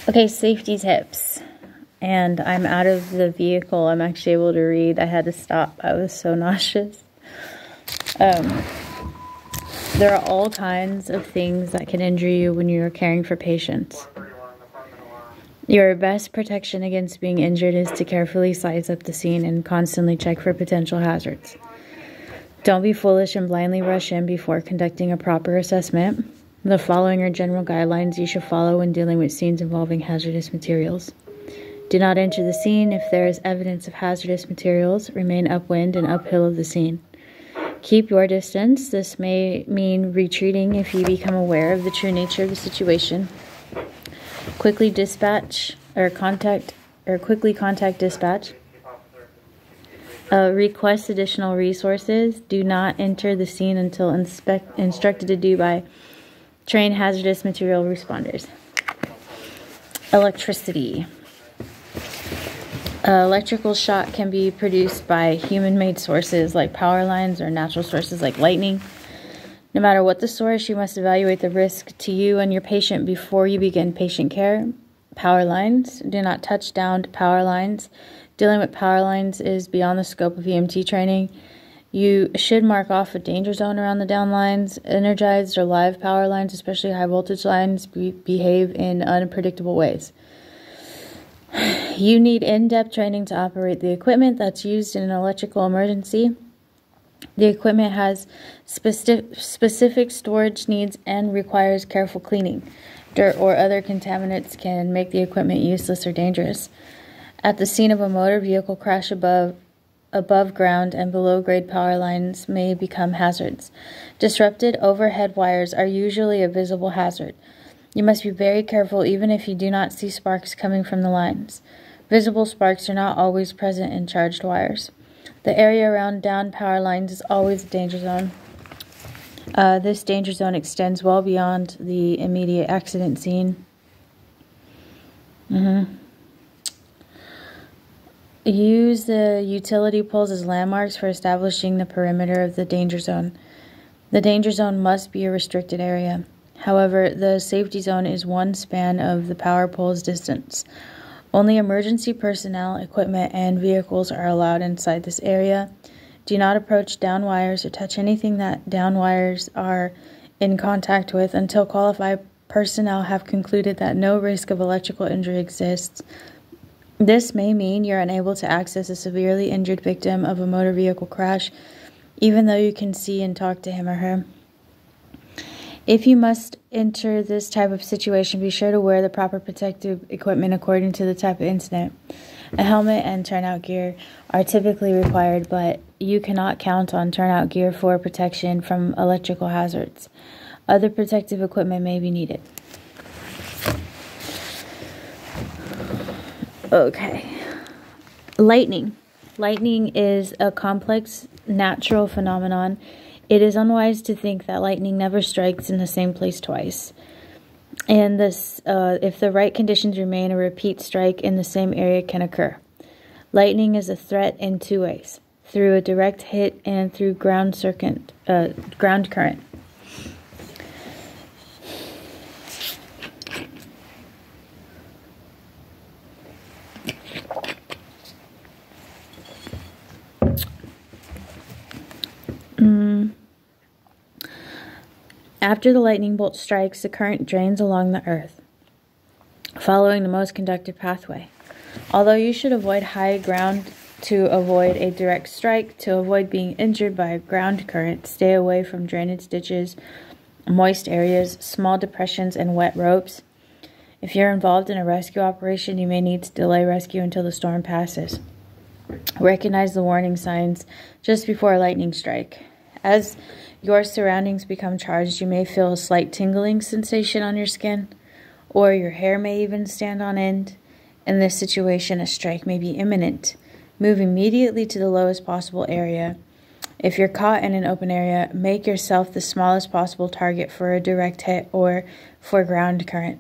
Okay, safety tips. And I'm out of the vehicle. I'm actually able to read. I had to stop. I was so nauseous. There are all kinds of things that can injure you when you are caring for patients. Your best protection against being injured is to carefully size up the scene and constantly check for potential hazards. Don't be foolish and blindly rush in before conducting a proper assessment. The following are general guidelines you should follow when dealing with scenes involving hazardous materials. Do not enter the scene if there is evidence of hazardous materials. Remain upwind and uphill of the scene. Keep your distance. This may mean retreating if you become aware of the true nature of the situation. Quickly contact dispatch. Request additional resources. Do not enter the scene until instructed to do by trained hazardous material responders. Electricity. Electrical shock can be produced by human-made sources like power lines or natural sources like lightning. No matter what the source, you must evaluate the risk to you and your patient before you begin patient care. Power lines. Do not touch downed power lines. Dealing with power lines is beyond the scope of EMT training. You should mark off a danger zone around the down lines. Energized or live power lines, especially high voltage lines, behave in unpredictable ways. You need in-depth training to operate the equipment that's used in an electrical emergency. The equipment has specific storage needs and requires careful cleaning. Dirt or other contaminants can make the equipment useless or dangerous. At the scene of a motor vehicle crash, above ground and below grade power lines may become hazards. Disrupted overhead wires are usually a visible hazard. You must be very careful even if you do not see sparks coming from the lines. Visible sparks are not always present in charged wires. The area around down power lines is always a danger zone. This danger zone extends well beyond the immediate accident scene. Use the utility poles as landmarks for establishing the perimeter of the danger zone. The danger zone must be a restricted area. However, the safety zone is one span of the power pole's distance. Only emergency personnel, equipment, and vehicles are allowed inside this area. Do not approach down wires or touch anything that down wires are in contact with until qualified personnel have concluded that no risk of electrical injury exists. This may mean you're unable to access a severely injured victim of a motor vehicle crash, even though you can see and talk to him or her. If you must enter this type of situation, be sure to wear the proper protective equipment according to the type of incident. A helmet and turnout gear are typically required, but you cannot count on turnout gear for protection from electrical hazards. Other protective equipment may be needed. Okay. Lightning. Lightning is a complex natural phenomenon. It is unwise to think that lightning never strikes in the same place twice. And if the right conditions remain, a repeat strike in the same area can occur. Lightning is a threat in two ways: through a direct hit and through ground current. After the lightning bolt strikes, the current drains along the earth, following the most conductive pathway. Although you should avoid high ground to avoid a direct strike, to avoid being injured by a ground current, stay away from drainage ditches, moist areas, small depressions, and wet ropes. If you're involved in a rescue operation, you may need to delay rescue until the storm passes. Recognize the warning signs just before a lightning strike. As your surroundings become charged, you may feel a slight tingling sensation on your skin, or your hair may even stand on end. In this situation, a strike may be imminent. Move immediately to the lowest possible area. If you're caught in an open area, make yourself the smallest possible target for a direct hit or for ground current.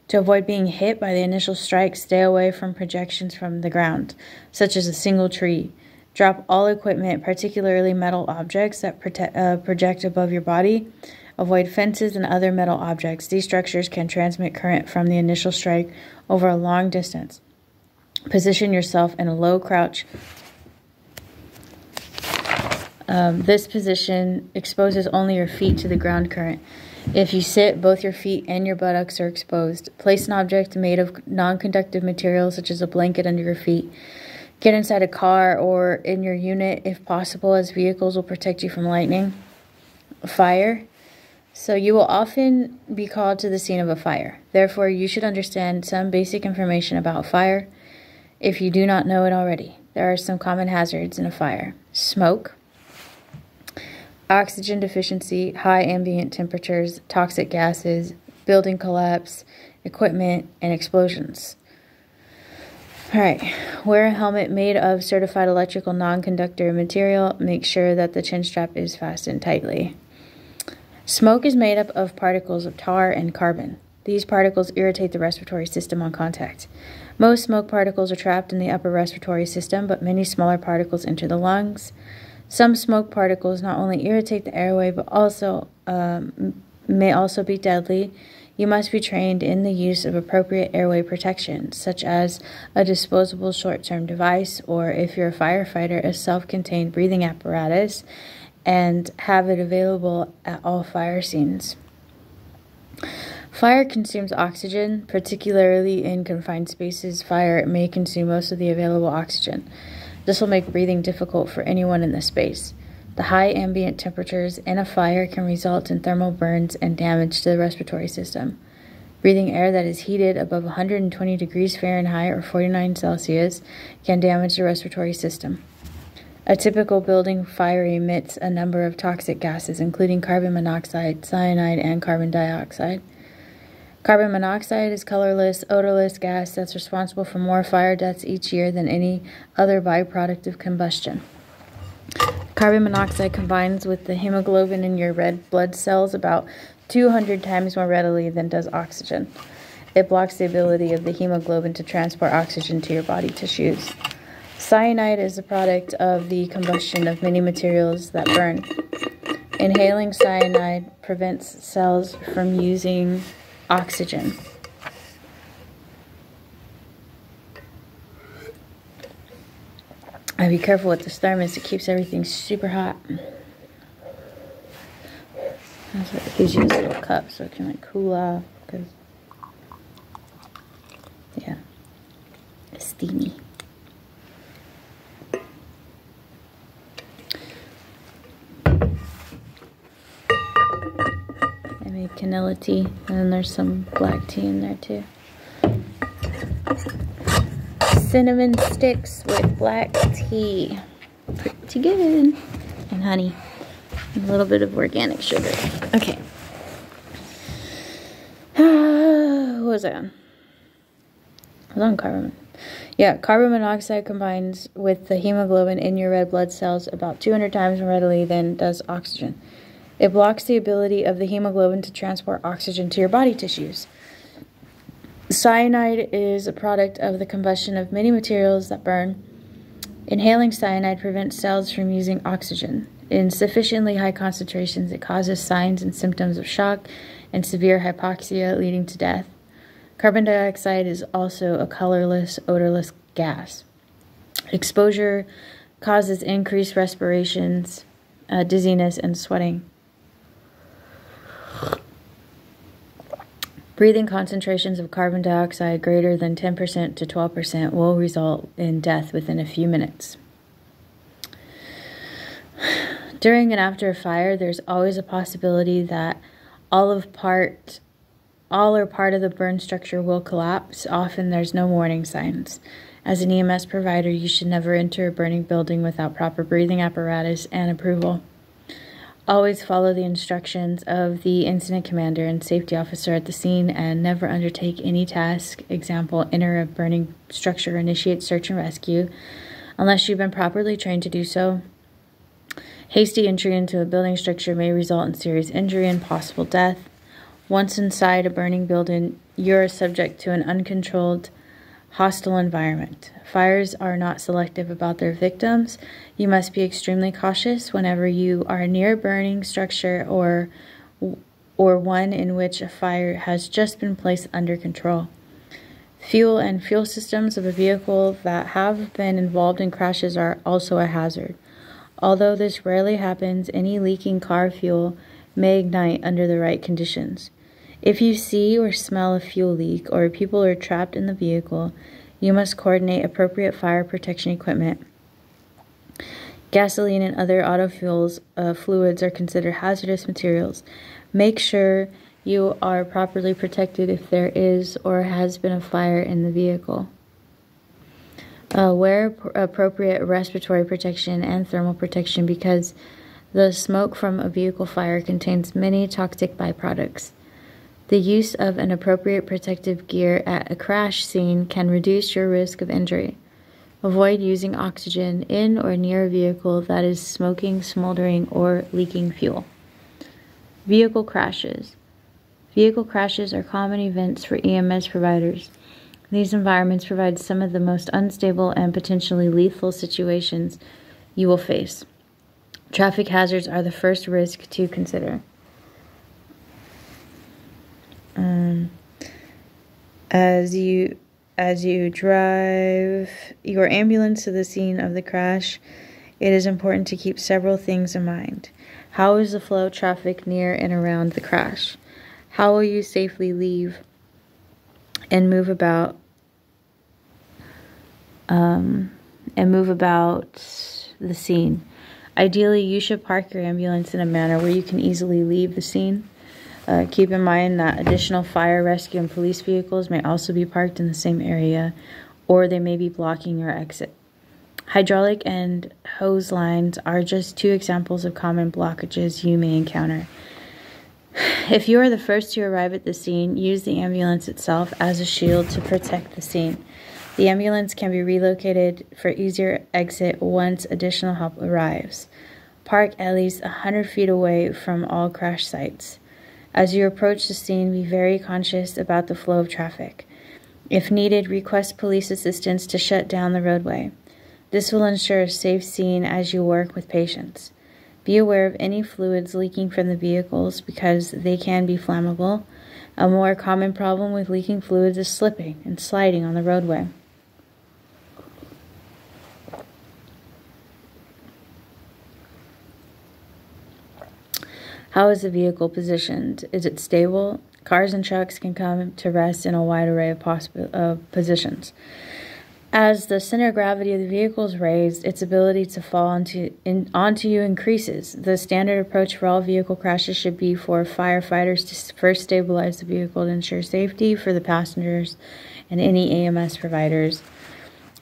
To avoid being hit by the initial strike, stay away from projections from the ground, such as a single tree. Drop all equipment, particularly metal objects that project above your body. Avoid fences and other metal objects. These structures can transmit current from the initial strike over a long distance. Position yourself in a low crouch. This position exposes only your feet to the ground current. If you sit, both your feet and your buttocks are exposed. Place an object made of non-conductive material, such as a blanket, under your feet. Get inside a car or in your unit if possible, as vehicles will protect you from lightning. Fire. So you will often be called to the scene of a fire. Therefore, you should understand some basic information about fire if you do not know it already. There are some common hazards in a fire. Smoke, oxygen deficiency, high ambient temperatures, toxic gases, building collapse, equipment, and explosions. All right, wear a helmet made of certified electrical non-conductor material. Make sure that the chin strap is fastened tightly. Smoke is made up of particles of tar and carbon. These particles irritate the respiratory system on contact. Most smoke particles are trapped in the upper respiratory system, but many smaller particles enter the lungs. Some smoke particles not only irritate the airway, but also may also be deadly. You must be trained in the use of appropriate airway protection, such as a disposable short-term device, or if you're a firefighter, a self-contained breathing apparatus, and have it available at all fire scenes. Fire consumes oxygen, particularly in confined spaces. Fire may consume most of the available oxygen. This will make breathing difficult for anyone in the space. The high ambient temperatures in a fire can result in thermal burns and damage to the respiratory system. Breathing air that is heated above 120 degrees Fahrenheit or 49 Celsius can damage the respiratory system. A typical building fire emits a number of toxic gases, including carbon monoxide, cyanide, and carbon dioxide. Carbon monoxide is a colorless, odorless gas that's responsible for more fire deaths each year than any other byproduct of combustion. Carbon monoxide combines with the hemoglobin in your red blood cells about 200 times more readily than does oxygen. It blocks the ability of the hemoglobin to transport oxygen to your body tissues. Cyanide is a product of the combustion of many materials that burn. Inhaling cyanide prevents cells from using oxygen. Be careful with this thermos, it keeps everything super hot. That's what it gives you, this little cup, so it can like cool off, because, yeah, it's steamy. I made vanilla tea, and then there's some black tea in there too. Cinnamon sticks with black tea. Pretty good. And honey. And a little bit of organic sugar. Okay. What was I on? I was on carbon. Yeah, carbon monoxide combines with the hemoglobin in your red blood cells about 200 times more readily than does oxygen. It blocks the ability of the hemoglobin to transport oxygen to your body tissues. Cyanide is a product of the combustion of many materials that burn. Inhaling cyanide prevents cells from using oxygen. In sufficiently high concentrations, it causes signs and symptoms of shock and severe hypoxia, leading to death. Carbon dioxide is also a colorless, odorless gas. Exposure causes increased respirations, dizziness, and sweating. Breathing concentrations of carbon dioxide greater than 10% to 12% will result in death within a few minutes. During and after a fire, there's always a possibility that all or part of the burn structure will collapse. Often there's no warning signs. As an EMS provider, you should never enter a burning building without proper breathing apparatus and approval. Always follow the instructions of the incident commander and safety officer at the scene, and never undertake any task, example, enter a burning structure or initiate search and rescue, unless you've been properly trained to do so. Hasty entry into a building structure may result in serious injury and possible death. Once inside a burning building, you're subject to an uncontrolled, hostile environment. Fires are not selective about their victims. You must be extremely cautious whenever you are near a burning structure or or one in which a fire has just been placed under control. Fuel and fuel systems of a vehicle that have been involved in crashes are also a hazard. Although this rarely happens, any leaking car fuel may ignite under the right conditions. If you see or smell a fuel leak or people are trapped in the vehicle, you must coordinate appropriate fire protection equipment. Gasoline and other auto fuels fluids are considered hazardous materials. Make sure you are properly protected if there is or has been a fire in the vehicle. Wear appropriate respiratory protection and thermal protection because the smoke from a vehicle fire contains many toxic byproducts. The use of an appropriate protective gear at a crash scene can reduce your risk of injury. Avoid using oxygen in or near a vehicle that is smoking, smoldering, or leaking fuel. Vehicle crashes. Vehicle crashes are common events for EMS providers. These environments provide some of the most unstable and potentially lethal situations you will face. Traffic hazards are the first risk to consider. As you drive your ambulance to the scene of the crash, it is important to keep several things in mind. How is the flow of traffic near and around the crash? How will you safely leave and move about the scene? Ideally, you should park your ambulance in a manner where you can easily leave the scene. Keep in mind that additional fire, rescue, and police vehicles may also be parked in the same area, or they may be blocking your exit. Hydraulic and hose lines are just two examples of common blockages you may encounter. If you are the first to arrive at the scene, use the ambulance itself as a shield to protect the scene. The ambulance can be relocated for easier exit once additional help arrives. Park at least 100 feet away from all crash sites. As you approach the scene, be very conscious about the flow of traffic. If needed, request police assistance to shut down the roadway. This will ensure a safe scene as you work with patients. Be aware of any fluids leaking from the vehicles because they can be flammable. A more common problem with leaking fluids is slipping and sliding on the roadway. How is the vehicle positioned? Is it stable? Cars and trucks can come to rest in a wide array of positions. As the center of gravity of the vehicle is raised, its ability to fall onto you increases. The standard approach for all vehicle crashes should be for firefighters to first stabilize the vehicle to ensure safety for the passengers and any EMS providers.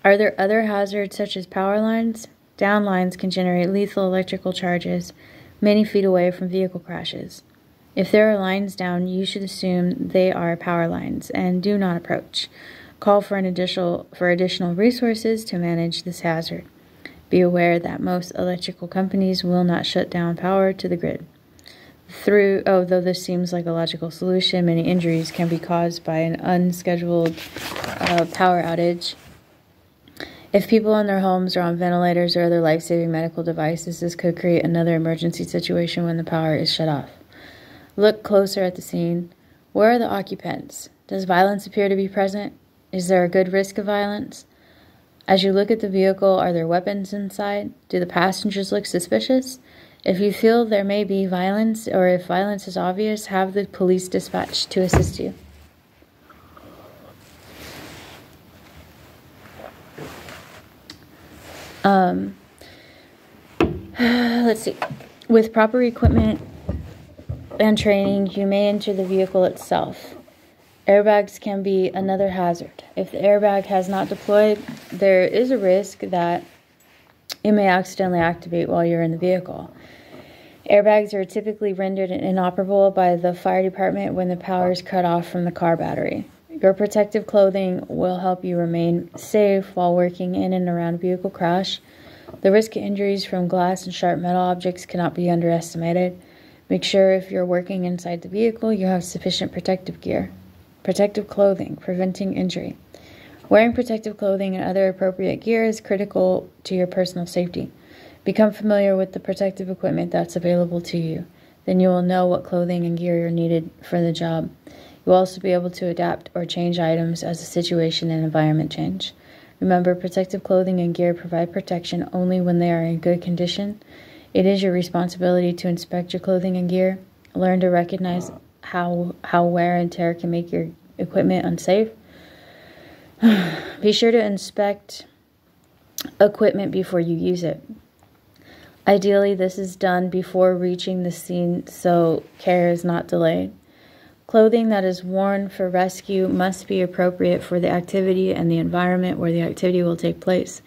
Are there other hazards such as power lines? Down lines can generate lethal electrical charges many feet away from vehicle crashes. If there are lines down, you should assume they are power lines and do not approach. Call for additional resources to manage this hazard. Be aware that most electrical companies will not shut down power to the grid. Though this seems like a logical solution, many injuries can be caused by an unscheduled power outage. If people in their homes are on ventilators or other life-saving medical devices, this could create another emergency situation when the power is shut off. Look closer at the scene. Where are the occupants? Does violence appear to be present? Is there a good risk of violence? As you look at the vehicle, are there weapons inside? Do the passengers look suspicious? If you feel there may be violence, or if violence is obvious, have the police dispatched to assist you. Let's see. With proper equipment and training, you may enter the vehicle itself. Airbags can be another hazard. If the airbag has not deployed, there is a risk that it may accidentally activate while you're in the vehicle. Airbags are typically rendered inoperable by the fire department when the power is cut off from the car battery. Your protective clothing will help you remain safe while working in and around a vehicle crash. The risk of injuries from glass and sharp metal objects cannot be underestimated. Make sure if you're working inside the vehicle, you have sufficient protective gear. Protective clothing, preventing injury. Wearing protective clothing and other appropriate gear is critical to your personal safety. Become familiar with the protective equipment that's available to you. then you will know what clothing and gear are needed for the job. You will also be able to adapt or change items as the situation and environment change. Remember, protective clothing and gear provide protection only when they are in good condition. It is your responsibility to inspect your clothing and gear. Learn to recognize how wear and tear can make your equipment unsafe. Be sure to inspect equipment before you use it. Ideally, this is done before reaching the scene so care is not delayed. Clothing that is worn for rescue must be appropriate for the activity and the environment where the activity will take place.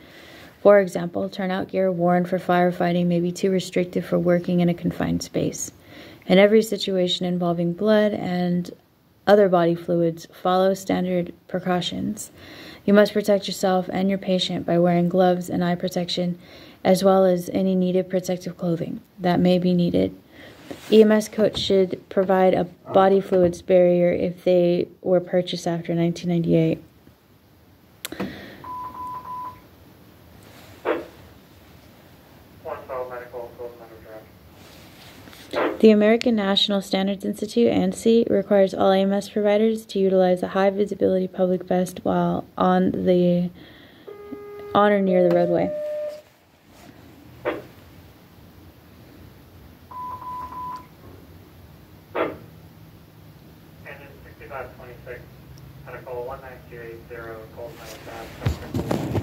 For example, turnout gear worn for firefighting may be too restrictive for working in a confined space. In every situation involving blood and other body fluids, follow standard precautions. You must protect yourself and your patient by wearing gloves and eye protection, as well as any needed protective clothing that may be needed. EMS coats should provide a body fluids barrier if they were purchased after 1998. The American National Standards Institute, ANSI, requires all EMS providers to utilize a high-visibility public vest while on or near the roadway. Engine 6526, Medical 19280, Cold Metal Fast,